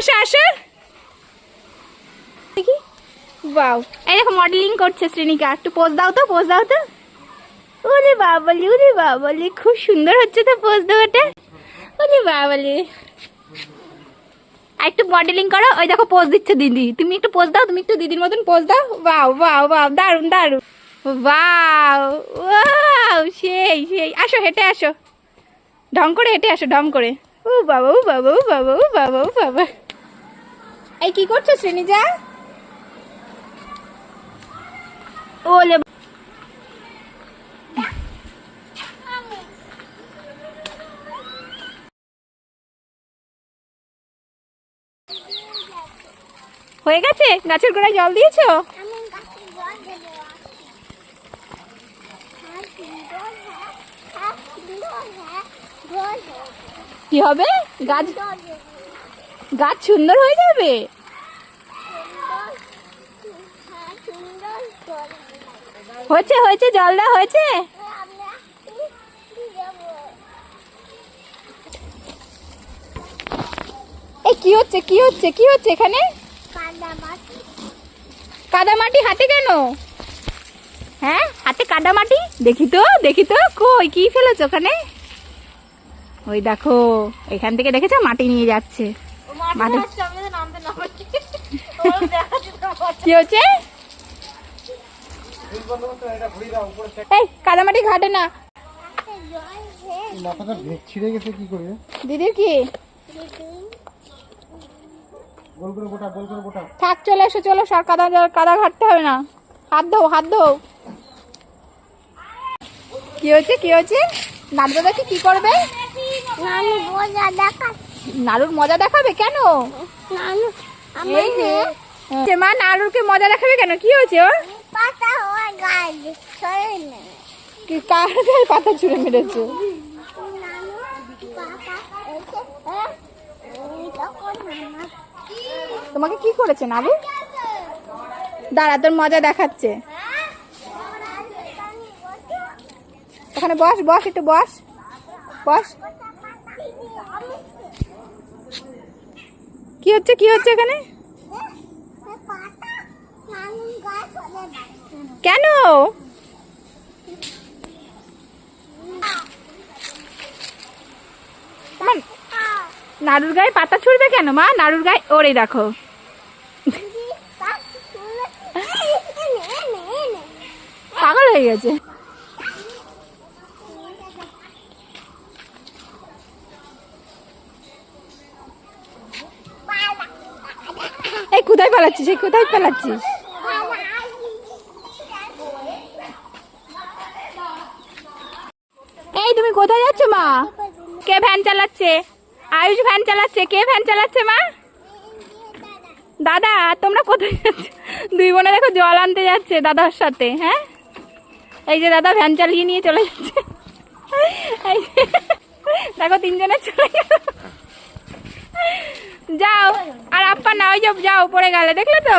আসো আসো দেখি। বাও, এই দেখো মডেলিং করছে শ্রেণিকা। একটু পোজ দাও তো, পোজ দাও তো। ওরে বাবালি, খুব সুন্দর হচ্ছে তো পোজ দেওয়াটা। ওরে বাবালি, একটু মডেলিং করো। ওই দেখো পোজ দিচ্ছে দিদি। তুমি একটু পোজ দাও, তুমি একটু দিদির মতন পোজ দাও। বাও, দারুন দারুন। ওয়াও, সেই। আসো, হেঁটে আসো, ঢং করে হেঁটে আসো, ঢং করে। ও বাবা। এই কি করছো শ্রেণীজা? ওলে হয়ে গেছে? গাছের গোড়ায় জল দিয়েছো? কি হবে? গাছ সুন্দর হয়ে যাবে। হয়েছে, জল দেওয়া হয়েছে। এই কি হচ্ছে এখানে? কাদামাটি হাতে কেন? হ্যাঁ, হাতে কাদামাটি। দেখি তো কই কি ফেলেছ ওখানে? ওই দেখো, এখান থেকে দেখেছো মাটি নিয়ে যাচ্ছে। কি হচ্ছে? এই কাদামাটি ঘাটে না। ছিঁড়ে গেছে কি করে? দিদির কি? থাক, চলে এসো, চলো। সর, কাদা ঘাটতে হবে না। হাত ধো। কি হয়েছে? নাড়ু দাদাকে কি করবে? নাড়ুর মজা দেখাবে কেন? মা নাড়ুকে মজা দেখাবে কেন? কি হয়েছে ওর? কার গায়ে পাতা ছুঁড়ে মেরেছো? তোমাকে কি করেছে নাড়ু? দাঁড়া, তোর মজা দেখাচ্ছে। ওখানে বস, একটু বস। কি হচ্ছে এখানে? কেন? নাড়ুর গায়ে পাতা ছুড়বে কেন মা? নাড়ুর গায়ে ওরে দেখো, পাগল হয়ে গেছে। এই কোথায় পালাচ্ছিস? এই তুমি কোথায় যাচ্ছ মা? কে ভ্যান চালাচ্ছে? আয়ুষ ভ্যান চালাচ্ছে। কে ভ্যান চালাচ্ছে মা? দাদা। তোমরা কোথায় যাচ্ছ? দুই বোনে দেখো জল আনতে যাচ্ছে দাদার সাথে। হ্যাঁ, এই যে দাদা ভ্যান চালিয়ে নিয়ে চলে যাচ্ছে। দেখো তিনজনে চলে গেল। যাও, আর আপ্পা না, ওই যাও, পড়ে গেলে, দেখলে তো।